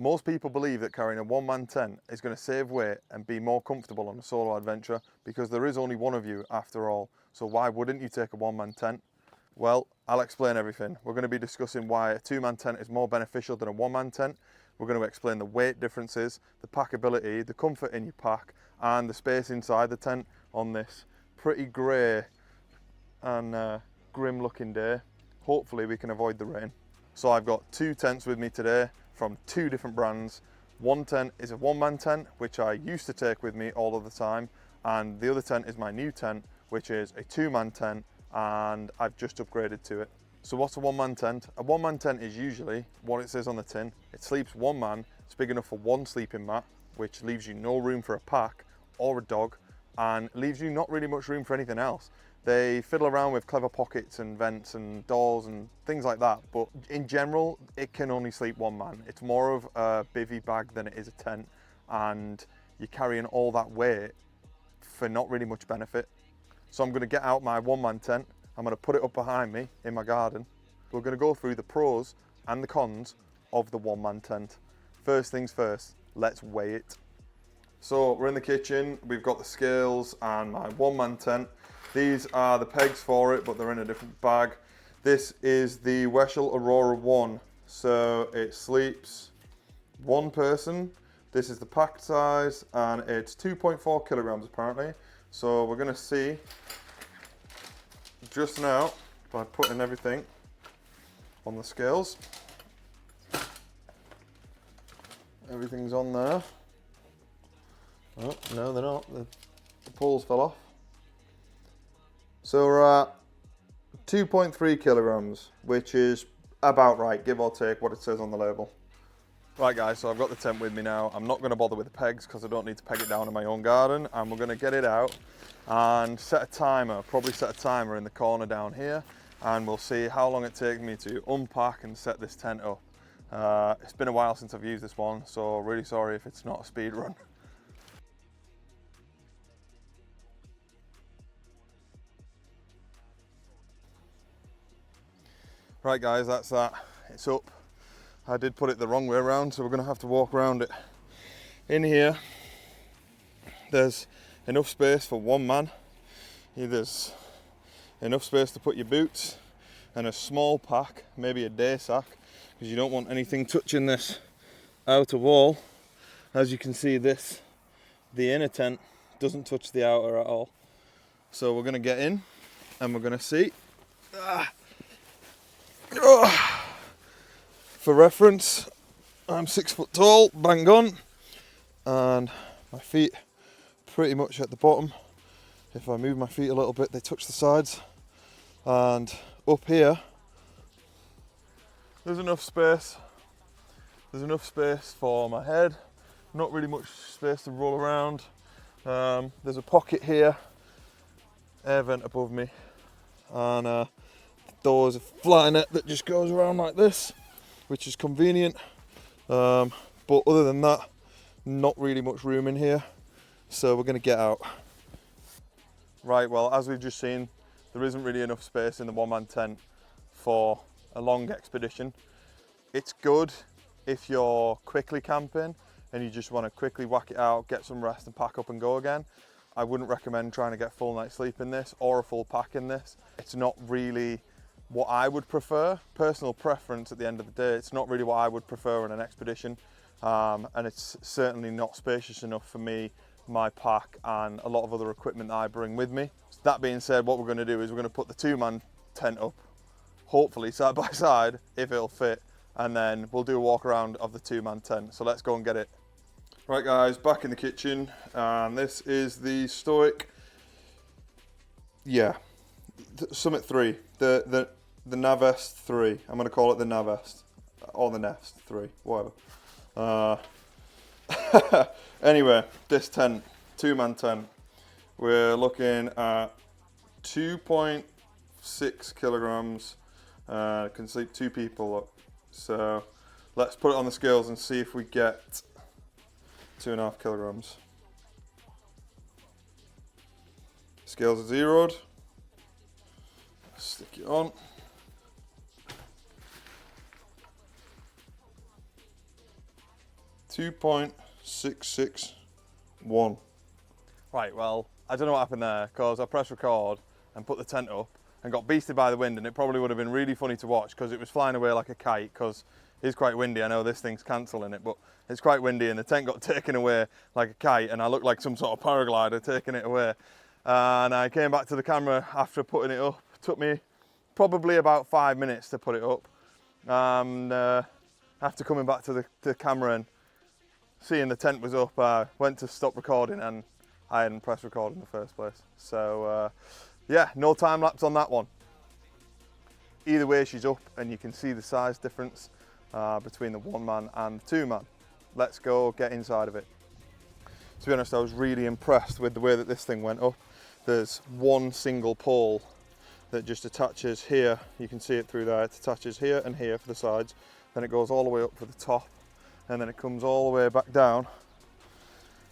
Most people believe that carrying a one-man tent is going to save weight and be more comfortable on a solo adventure because there is only one of you after all. So why wouldn't you take a one-man tent? Well, I'll explain everything. We're going to be discussing why a two-man tent is more beneficial than a one-man tent. We're going to explain the weight differences, the packability, the comfort in your pack, and the space inside the tent on this pretty grey and grim looking day. Hopefully we can avoid the rain. So I've got two tents with me today from two different brands. One tent is a one-man tent, which I used to take with me all of the time, and the other tent is my new tent, which is a two-man tent, and I've just upgraded to it. So what's a one-man tent? A one-man tent is usually what it says on the tin. It sleeps one man. It's big enough for one sleeping mat, which leaves you no room for a pack or a dog, and leaves you not really much room for anything else. They fiddle around with clever pockets and vents and doors and things like that, but in general, it can only sleep one man. It's more of a bivvy bag than it is a tent, and you're carrying all that weight for not really much benefit. So I'm going to get out my one-man tent. I'm going to put it up behind me in my garden. We're going to go through the pros and the cons of the one-man tent. First things first, let's weigh it. So we're in the kitchen, we've got the scales and my one-man tent. These are the pegs for it, but they're in a different bag. This is the Weshel Aurora 1. So it sleeps one person. This is the packed size, and it's 2.4 kilograms apparently. So we're gonna see just now by putting everything on the scales. Everything's on there. Oh, no, they're not. The poles fell off. So we're at 2.3 kilograms, which is about right, give or take what it says on the label. Right guys, so I've got the tent with me now. I'm not going to bother with the pegs because I don't need to peg it down in my own garden, and we're going to get it out and set a timer, probably set a timer in the corner down here, and we'll see how long it takes me to unpack and set this tent up. It's been a while since I've used this one, so really sorry if it's not a speed run. Right guys, that's that. It's up. I did put it the wrong way around, so we're going to have to walk around it. In here, there's enough space for one man. There's enough space to put your boots and a small pack, maybe a day sack, because you don't want anything touching this outer wall. As you can see, the inner tent doesn't touch the outer at all. So we're going to get in and we're going to see. For reference, I'm 6 foot tall, bang on, and my feet pretty much at the bottom. If I move my feet a little bit, they touch the sides. And up here, there's enough space. There's enough space for my head, not really much space to roll around. There's a pocket here, air vent above me, and the door's a fly net that just goes around like this, which is convenient. But other than that, not really much room in here. So we're gonna get out. Right, well, as we've just seen, there isn't really enough space in the one-man tent for a long expedition. It's good if you're quickly camping and you just want to quickly whack it out, get some rest and pack up and go again. I wouldn't recommend trying to get full night's sleep in this or a full pack in this. It's not really what I would prefer. Personal preference at the end of the day, it's not really what I would prefer on an expedition, and it's certainly not spacious enough for me, my pack, and a lot of other equipment that I bring with me. So that being said, what we're going to do is we're going to put the two-man tent up, hopefully side by side if it'll fit, and then we'll do a walk around of the two-man tent. So let's go and get it. Right guys, back in the kitchen, and this is the Stoic, Summit 3, the Navest 3. I'm going to call it the Navest, or the Nest 3, whatever. Anyway, this tent, two-man tent, we're looking at 2.6 kilograms, can sleep two people up. So let's put it on the scales and see if we get 2.5 kilograms. Scales are zeroed. Stick it on. 2.661. Right, well, I don't know what happened there, because I pressed record and put the tent up and got beasted by the wind, and it probably would have been really funny to watch because it was flying away like a kite, because it's quite windy. I know this thing's cancelling it, but it's quite windy, and the tent got taken away like a kite, and I looked like some sort of paraglider taking it away. And I came back to the camera after putting it up. It took me probably about 5 minutes to put it up. And after coming back to the camera and seeing the tent was up, I went to stop recording and I hadn't pressed record in the first place. So yeah, no time lapse on that one. Either way, she's up and you can see the size difference between the 1-man and the 2-man. Let's go get inside of it. To be honest, I was really impressed with the way that this thing went up. There's one single pole that just attaches here. You can see it through there. It attaches here and here for the sides. Then it goes all the way up for the top, and then it comes all the way back down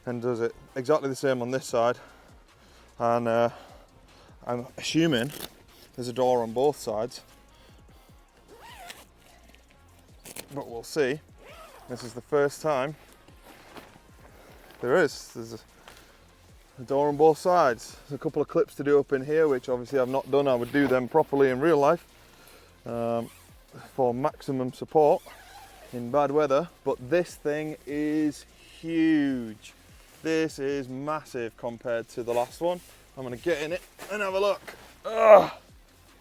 and does it exactly the same on this side. And I'm assuming there's a door on both sides, but we'll see. This is the first time there's a door on both sides. There's a couple of clips to do up in here, which obviously I've not done. I would do them properly in real life for maximum support in bad weather. But this thing is huge. This is massive compared to the last one. I'm gonna get in it and have a look.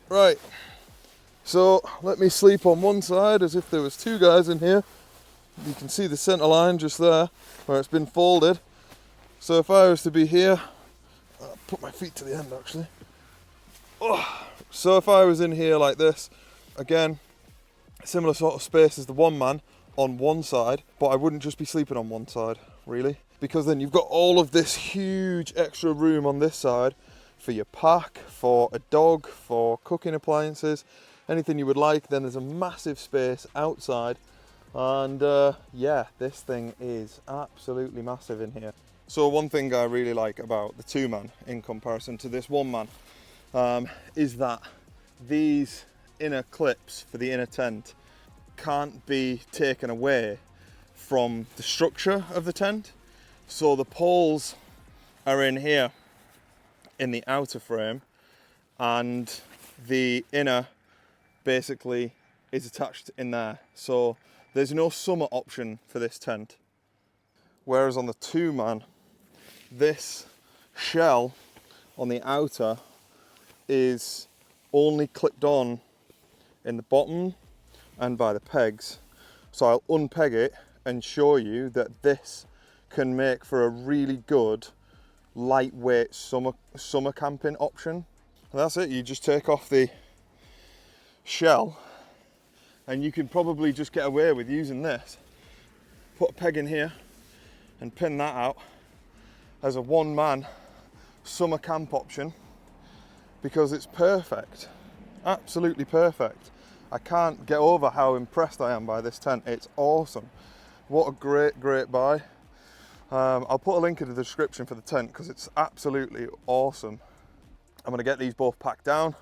Right, so let me sleep on one side as if there was 2 guys in here. You can see the center line just there where it's been folded. So if I was to be here, I'll put my feet to the end actually. So if I was in here like this, again, similar sort of space as the 1-man on one side, but I wouldn't just be sleeping on one side, really. Because then you've got all of this huge extra room on this side for your pack, for a dog, for cooking appliances, anything you would like. Then there's a massive space outside. And yeah, this thing is absolutely massive in here. So one thing I really like about the 2-man in comparison to this 1-man is that these inner clips for the inner tent can't be taken away from the structure of the tent. So the poles are in here in the outer frame, and the inner basically is attached in there. So there's no summer option for this tent. Whereas on the 2-man, this shell on the outer is only clipped on in the bottom and by the pegs. So I'll unpeg it and show you that this can make for a really good lightweight summer camping option. And that's it. You just take off the shell and you can probably just get away with using this. Put a peg in here and pin that out as a 1-man summer camp option, because it's perfect, absolutely perfect. I can't get over how impressed I am by this tent. It's awesome. What a great buy. I'll put a link in the description for the tent because it's absolutely awesome. I'm going to get these both packed down.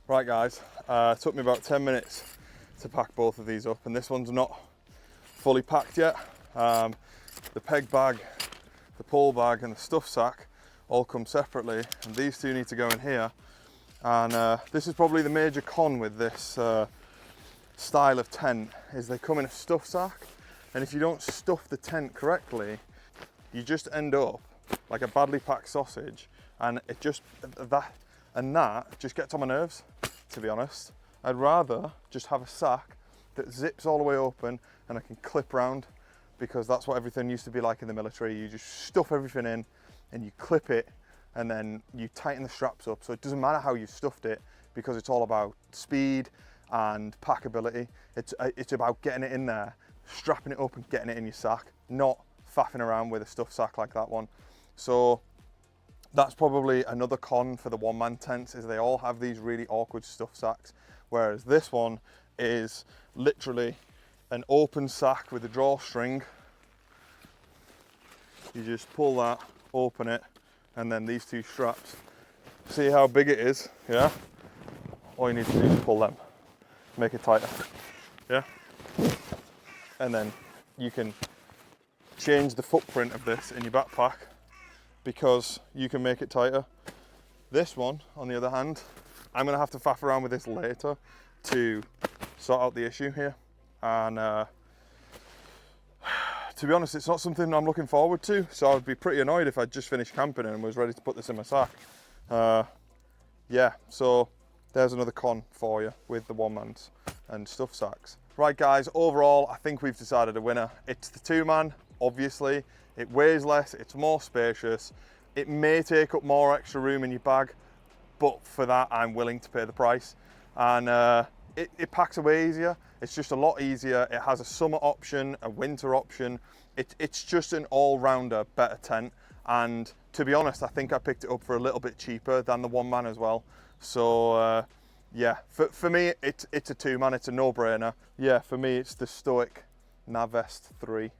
Right guys, it took me about 10 minutes to pack both of these up, and this one's not fully packed yet. The peg bag, the pole bag and the stuff sack all come separately, and these 2 need to go in here. And this is probably the major con with this style of tent, is they come in a stuff sack, and if you don't stuff the tent correctly, you just end up like a badly packed sausage, and it just that just gets on my nerves, to be honest. I'd rather just have a sack that zips all the way open and I can clip round, because that's what everything used to be like in the military. You just stuff everything in and you clip it, and then you tighten the straps up. So it doesn't matter how you stuffed it, because it's all about speed and packability. It's about getting it in there, strapping it up and getting it in your sack, not faffing around with a stuff sack like that one. So that's probably another con for the 1-man tents, is they all have these really awkward stuff sacks, whereas this one is literally an open sack with a drawstring. You just pull that, open it, and then these two straps. See how big it is, yeah? All you need to do is pull them, make it tighter, yeah? And then you can change the footprint of this in your backpack because you can make it tighter. This one, on the other hand, I'm gonna have to faff around with this later to sort out the issue here. And to be honest, it's not something I'm looking forward to, so I'd be pretty annoyed if I'd just finished camping and was ready to put this in my sack. Yeah, so there's another con for you with the one-mans and stuff sacks. Right guys, overall, I think we've decided a winner. It's the two-man, obviously. It weighs less, it's more spacious. It may take up more extra room in your bag, but for that, I'm willing to pay the price. And it packs away easier. It's just a lot easier. It has a summer option, a winter option. It's just an all-rounder better tent. And to be honest, I think I picked it up for a little bit cheaper than the one-man as well. So yeah, for me, it's a two-man, it's a no-brainer. Yeah, for me, it's the Stoic Navest 3.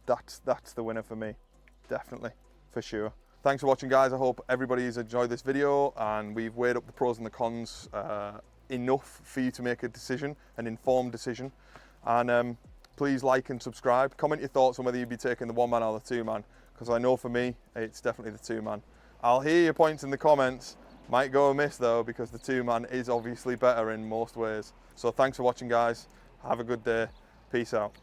That's the winner for me, definitely, for sure. Thanks for watching, guys. I hope everybody's enjoyed this video and we've weighed up the pros and the cons enough for you to make a decision, an informed decision. And please like and subscribe. Comment your thoughts on whether you'd be taking the one-man or the two-man, because I know for me, it's definitely the two-man. I'll hear your points in the comments. Might go amiss though, because the two-man is obviously better in most ways. So thanks for watching, guys. Have a good day. Peace out.